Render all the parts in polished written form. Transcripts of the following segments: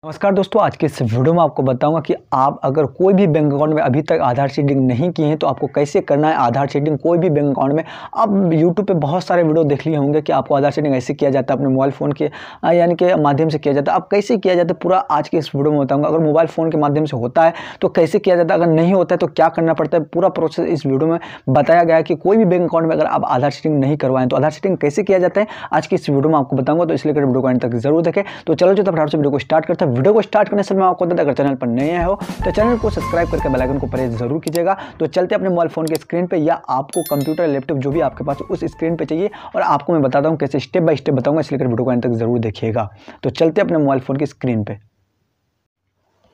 नमस्कार दोस्तों, आज के इस वीडियो में आपको बताऊंगा कि आप अगर कोई भी बैंक अकाउंट में अभी तक आधार सीडिंग नहीं की है तो आपको कैसे करना है आधार सीडिंग कोई भी बैंक अकाउंट में। आप YouTube पे बहुत सारे वीडियो देख लिए होंगे कि आपको आधार सीडिंग ऐसे किया जाता है, अपने मोबाइल फ़ोन के यानी कि माध्यम से किया जाता है। अब कैसे किया जाता है पूरा आज के इस वीडियो में बताऊँगा। अगर मोबाइल फ़ोन के माध्यम से होता है तो कैसे किया जाता है, अगर नहीं होता है तो क्या करना पड़ता है, पूरा प्रोसेस इस वीडियो में बताया गया है कि कोई भी बैंक अकाउंट में अगर आप आधार सीडिंग नहीं करवाएं तो आधार सीडिंग कैसे किया जाता है आज की इस वीडियो में आपको बताऊँगा। तो इसलिए वीडियो को अंत तक जरूर देखें। तो चलो जो फटाफट से वीडियो को स्टार्ट करते हैं। वीडियो को स्टार्ट करने से मैं आपको बता, अगर चैनल पर नए हो तो चैनल को सब्सक्राइब करके बेल आइकन को प्रेस जरूर कीजिएगा। तो चलते अपने मोबाइल फोन के स्क्रीन पे या आपको कंप्यूटर लैपटॉप जो भी आपके पास उस स्क्रीन पे चाहिए और आपको मैं बताता हूँ कैसे स्टेप बाय स्टेप बताऊंगा, इसलिए वीडियो को अंत तक जरूर देखिएगा। तो चलते अपने मोबाइल फोन की स्क्रीन पे।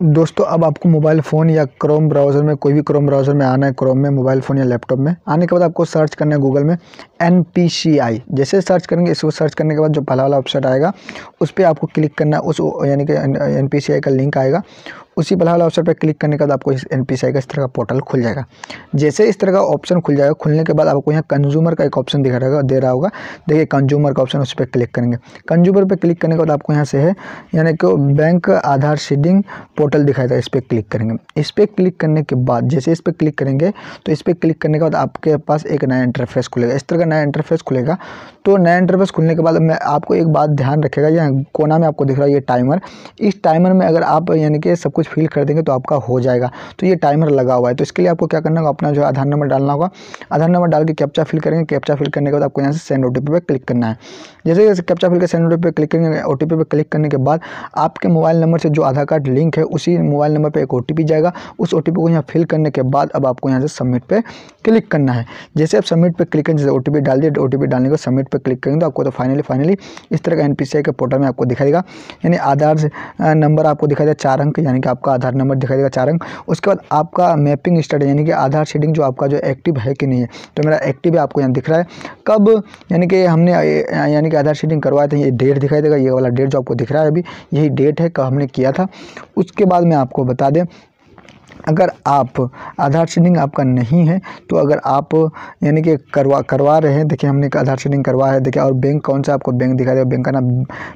दोस्तों अब आपको मोबाइल फ़ोन या क्रोम ब्राउज़र में कोई भी क्रोम ब्राउज़र में आना है। क्रोम में मोबाइल फ़ोन या लैपटॉप में आने के बाद आपको सर्च करना है गूगल में NPCI। जैसे सर्च करेंगे, इसको सर्च करने के बाद जो पहला वाला ऑप्शन आएगा उस पर आपको क्लिक करना है। उस यानी कि NPCI का लिंक आएगा, उसी पहला वाला ऑप्शन पर क्लिक करने के बाद आपको इस NPCI का इस तरह का पोर्टल खुल जाएगा। जैसे इस तरह का ऑप्शन खुल जाएगा, खुलने के बाद आपको यहाँ कंज्यूमर का एक ऑप्शन दे रहा होगा। देखिए कंज्यूमर का ऑप्शन, उस पर क्लिक करेंगे। कंज्यूमर पर क्लिक करने के बाद आपको यहाँ से है यानी कि बैंक आधार सीडिंग पोर्टल दिखाई देगा, इस पर क्लिक करेंगे। इस पर क्लिक करने के बाद जैसे इस पर क्लिक करेंगे तो इस पर क्लिक करने के बाद आपके पास एक नया इंटरफेस खुलेगा। इस तरह का नया इंटरफेस खुलेगा। तो नया इंटरफेस खुलने के बाद मैं आपको एक बात ध्यान रखेगा, यहाँ कोना में आपको दिख रहा है ये टाइमर। इस टाइमर में अगर आप यानी कि सब कुछ फिल कर देंगे तो आपका हो जाएगा। तो ये टाइमर लगा हुआ है, तो इसके लिए आपको क्या करना होगा, अपना जो आधार नंबर डालना होगा। आधार नंबर डाल के कैप्चा फिल करेंगे। कैप्चा फिल करने के बाद आपको यहाँ से सेंड OTP पे क्लिक करना है। जैसे कैप्चा फिल कर सेंड OTP पे क्लिक करेंगे, OTP पे क्लिक करने के बाद आपके मोबाइल नंबर से जो आधार कार्ड लिंक है उसी मोबाइल नंबर पे एक OTP जाएगा। उस OTP को यहाँ फिल करने के बाद अब आपको यहाँ से सबमिट पे क्लिक करना है। जैसे आप सबमिट पे क्लिक करें, जैसे OTP डाल दिए, OTP डालने के बाद सबमिट पे क्लिक करेंगे तो आपको तो फाइनली इस तरह का NPCI के पोर्टल में आपको दिखाई देगा। यानी आधार नंबर आपको दिखाई देगा 4 अंक, यानी कि आपका आधार नंबर दिखाई देगा 4 अंक। उसके बाद आपका मैपिंग स्टेटस यानी कि आधार सीडिंग जो आपका जो एक्टिव है कि नहीं है, तो मेरा एक्टिव है आपको यहाँ दिख रहा है। कब यानी कि हमने यानी कि आधार सीडिंग करवाया था, ये डेट दिखाई देगा। ये वाला डेट जो आपको दिख रहा है अभी यही डेट है कब हमने किया था। उसके बाद मैं आपको बता दें, अगर आप आधार सीडिंग आपका नहीं है तो अगर आप यानी कि करवा रहे हैं, देखिए हमने आधार सीडिंग करवाया है। देखिए और बैंक कौन सा आपको बैंक दिखाई देगा, बैंक का नाम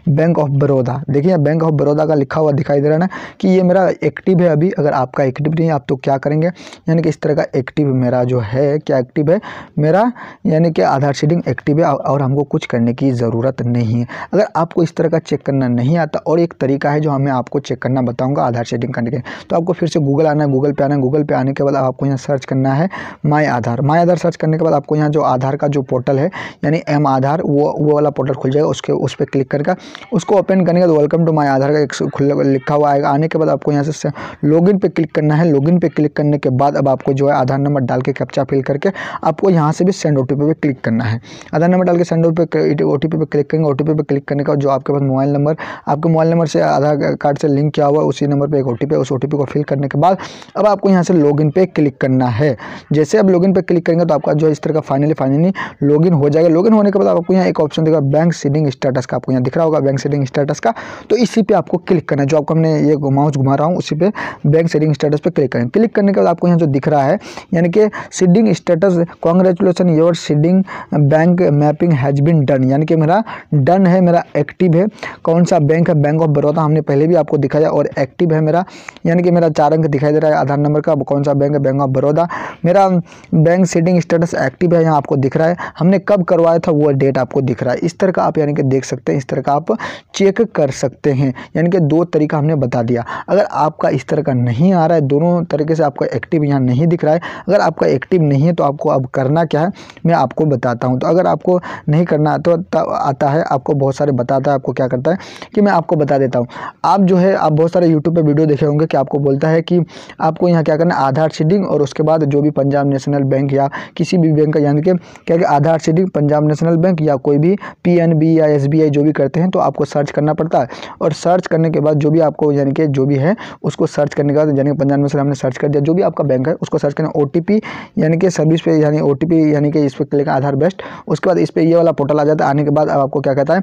बैंक ऑफ बड़ौदा। देखिए बैंक ऑफ बड़ौदा का लिखा हुआ दिखाई दे रहा है ना कि ये मेरा एक्टिव है अभी। अगर आपका एक्टिव नहीं है आप तो क्या करेंगे, यानी कि इस तरह का एक्टिव मेरा जो है, क्या एक्टिव है मेरा, यानी कि आधार सीडिंग एक्टिव है और हमको कुछ करने की ज़रूरत नहीं है। अगर आपको इस तरह का चेक करना नहीं आता, और एक तरीका है जो मैं आपको चेक करना बताऊँगा आधार सीडिंग करने के, तो आपको फिर से गूगल आना है। गूगल पे आना है। गूगल पे आने के बाद आपको यहाँ सर्च करना है माई आधार। माई आधार सर्च करने के बाद आपको यहाँ जो आधार का जो पोर्टल है यानी M आधार वो वाला पोर्टल खुल जाएगा। उस पर क्लिक करके उसको ओपन करने के बाद वेलकम टू माई आधार का एक लिखा हुआ आएगा। आने के बाद आपको यहाँ से लॉगिन पे क्लिक करना है। लॉगिन पे क्लिक करने के बाद अब आपको जो है आधार नंबर डाल के कैप्चा फिल करके आपको यहाँ से भी सेंड OTP पे क्लिक करना है। आधार नंबर डाल के सेंड OTP पे क्लिक करेंगे। OTP पे क्लिक करने के बाद जो आपके पास मोबाइल नंबर, आपके मोबाइल नंबर से आधार कार्ड से लिंक किया हुआ है उसी नंबर पर एक OTP है। उस OTP को फिल करने के बाद अब आपको यहाँ से लॉगिन पे क्लिक करना है। जैसे आप लॉगिन पे क्लिक करेंगे तो आपका जो इस तरह का फाइनली लॉगिन हो जाएगा। लॉगिन होने के बाद आपको यहाँ एक ऑप्शन देगा बैंक सीडिंग स्टेटस का, आपको यहाँ दिख रहा होगा बैंक सीडिंग स्टेटस का। तो इसी पे आपको क्लिक करना है। जो आपको हमने ये माउस घुमा रहा हूँ उसी पे बैंक सीडिंग स्टेटस पे क्लिक करें। क्लिक करने के बाद आपको यहाँ जो दिख रहा है यानी कि seeding status, congratulation your seeding bank mapping has been done, यानी कि मेरा डन है, मेरा एक्टिव है। कौन सा बैंक है, बैंक ऑफ बड़ौदा, हमने पहले भी आपको दिखाया। और एक्टिव है मेरा, यानी कि मेरा 4 अंक दिखाई दे रहा है आधार नंबर का। कौन सा बैंक है, बैंक ऑफ बड़ौदा। मेरा बैंक सीडिंग स्टेटस एक्टिव है, यहाँ आपको दिख रहा है। हमने कब करवाया था वो डेट आपको दिख रहा है। इस तरह का आप यानी कि देख सकते हैं, इस तरह का आप चेक कर सकते हैं। यानी कि 2 तरीका हमने बता दिया। अगर आपका इस तरह का नहीं आ रहा है, दोनों तरीके से आपका एक्टिव यहाँ नहीं दिख रहा है, अगर आपका एक्टिव नहीं है तो आपको अब करना क्या है मैं आपको बताता हूँ। तो अगर आपको नहीं करना तो आता है, आपको बहुत सारे बताता है, आपको क्या करता है कि मैं आपको बता देता हूँ। आप जो है आप बहुत सारे यूट्यूब पर वीडियो देखे होंगे कि आपको बोलता है कि आपको यहाँ क्या करना है, आधार सीडिंग और उसके बाद जो भी पंजाब नेशनल बैंक या किसी भी बैंक का यानी कि क्या कि आधार सीडिंग पंजाब नेशनल बैंक या कोई भी PNB या SBI जो भी करते हैं तो आपको सर्च करना पड़ता है। और सर्च करने के बाद जो भी आपको यानी कि जो भी है उसको सर्च करने के बाद यानी कि पंजाब नेशनल हमने सर्च कर दिया, जो भी आपका बैंक है उसको सर्च करना। OTP यानी कि सर्विस पे यानी OTP यानी कि इस पर क्लिक आधार बेस्ट। उसके बाद इस पर ये वाला पोर्टल आ जाता है। आने के बाद अब आपको क्या कहता है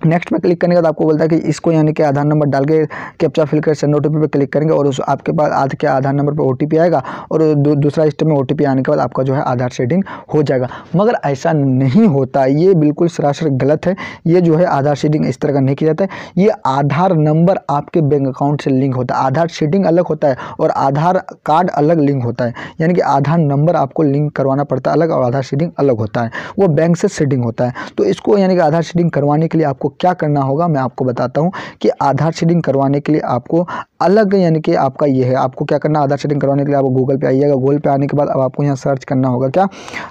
नेक्स्ट पे क्लिक करने के बाद आपको बोलता है कि इसको यानी कि आधार नंबर डाल के कैप्चा फिल कर सेंड ओटीपी पे क्लिक करेंगे और उस आपके पास आधार नंबर पे ओटीपी आएगा और दूसरा स्टेप में ओटीपी आने के बाद आपका जो है आधार शेडिंग हो जाएगा। मगर ऐसा नहीं होता, ये बिल्कुल सरासर गलत है। ये जो है आधार शेडिंग इस तरह का नहीं किया जाता है। ये आधार नंबर आपके बैंक अकाउंट से लिंक होता है। आधार शेडिंग अलग होता है और आधार कार्ड अलग लिंक होता है, यानी कि आधार नंबर आपको लिंक करवाना पड़ता है अलग और आधार शेडिंग अलग होता है, वो बैंक से शेडिंग होता है। तो इसको यानी कि आधार शेडिंग करवाने के लिए आपको क्या करना होगा मैं आपको बताता हूं कि आधार शेडिंग करवाने के लिए आपको अलग यानी कि आपका ये है, आपको क्या करना है आधार शेडिंग करवाने के लिए आपको गूगल पे आइएगा। गूगल पे आने के बाद अब आपको यहाँ सर्च करना होगा, क्या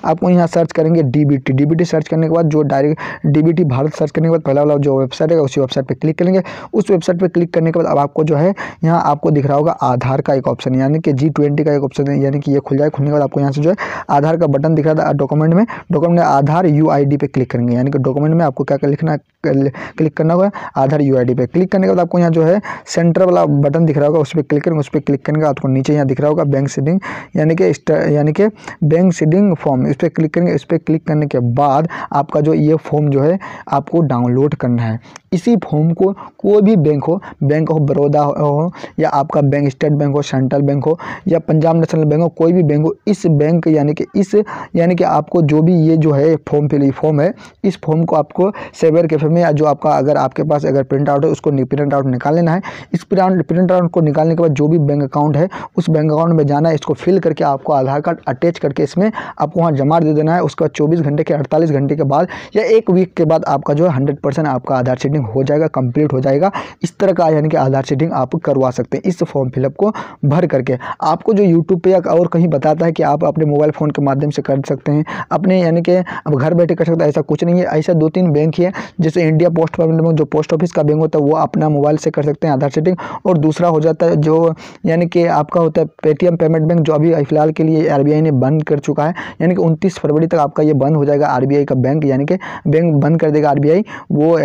आपको यहाँ सर्च करेंगे डीबीटी सर्च करने के बाद जो डायरेक्ट डीबीटी भारत सर्च करने के बाद पहला वाला जो वेबसाइट है उसी वेबसाइट पे क्लिक करेंगे। उस वेबसाइट पे क्लिक करने के बाद अब आपको जो है यहाँ आपको दिख रहा होगा आधार का एक ऑप्शन यानी कि G20 का एक ऑप्शन है, यानी कि ये खुल जाए। खुलने के बाद आपको यहाँ से जो है आधार का बटन दिख रहा था डॉक्यूमेंट में आधार UID पे क्लिक करेंगे, यानी कि डॉक्यूमेंट में आपको क्या लिखना क्लिक करना होगा आधार UID पे। क्लिक करने के बाद आपको यहाँ जो है सेंटर वाला बटन दिख रहा होगा उस पर क्लिक करेंगे। उस पर क्लिक करने के बाद आपको नीचे यहाँ दिख रहा होगा बैंक सीडिंग यानी कि बैंक सीडिंग फॉर्म, इस पर क्लिक करेंगे। इस पर क्लिक करने के बाद आपका जो ये फॉर्म जो है आपको डाउनलोड करना है। इसी फॉर्म को कोई भी बैंक हो, बैंक ऑफ बड़ौदा हो या आपका बैंक स्टेट बैंक हो, सेंट्रल बैंक हो या पंजाब नेशनल बैंक हो, कोई भी बैंक हो, इस बैंक यानी कि आपको जो भी ये जो है फॉर्म है, इस फॉर्म को आपको साइबर कैफे में या जो आपका अगर आपके पास अगर प्रिंट आउट है उसको प्रिंट आउट निकाल लेना है। इस प्रिंट आउट को निकालने के बाद जो भी बैंक अकाउंट है उस बैंक अकाउंट में जाना है, इसको फिल करके आपको आधार कार्ड अटैच करके इसमें आपको वहाँ जमा दे देना है। उसके बाद 24 घंटे के 48 घंटे के बाद या एक वीक के बाद आपका जो है 100% आपका आधार शेडिंग हो जाएगा, कंप्लीट हो जाएगा। इस तरह का यानी कि आधार शेडिंग आप करवा सकते हैं इस फॉर्म फिलअप को भर करके। आपको जो यूट्यूब पे या और कहीं बताता है कि आप अपने मोबाइल फ़ोन के माध्यम से कर सकते हैं अपने यानी कि अब घर बैठे कर सकते हैं, ऐसा कुछ नहीं है। ऐसा 2-3 बैंक ही है, जैसे इंडिया पोस्ट पेमेंट बैंक जो पोस्ट ऑफिस का बैंक होता है वो अपना मोबाइल से कर सकते हैं आधार शेडिंग, और दूसरा हो जाता है जो यानी कि आपका होता है पेटीएम पेमेंट बैंक जो अभी फिलहाल के लिए RBI ने बंद कर चुका है, यानी कि 29 फरवरी तक आपका ये बंद हो जाएगा RBI का बैंक, यानी कि बैंक बंद कर देगा RBI वो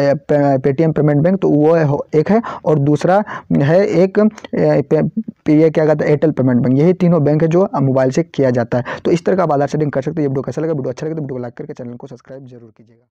पेटीएम पेमेंट बैंक। तो वो एक है और दूसरा है एक ये क्या कहता है एयरटेल पेमेंट बैंक। यही तीनों बैंक है जो मोबाइल से किया जाता है। तो इस तरह का आप आधार शेडिंग कर सकते हैं। ये वीडियो कैसा लगा, वीडियो अच्छा लगा तो वीडियो को लाइक करके चैनल को सब्सक्राइब जरूर कीजिएगा।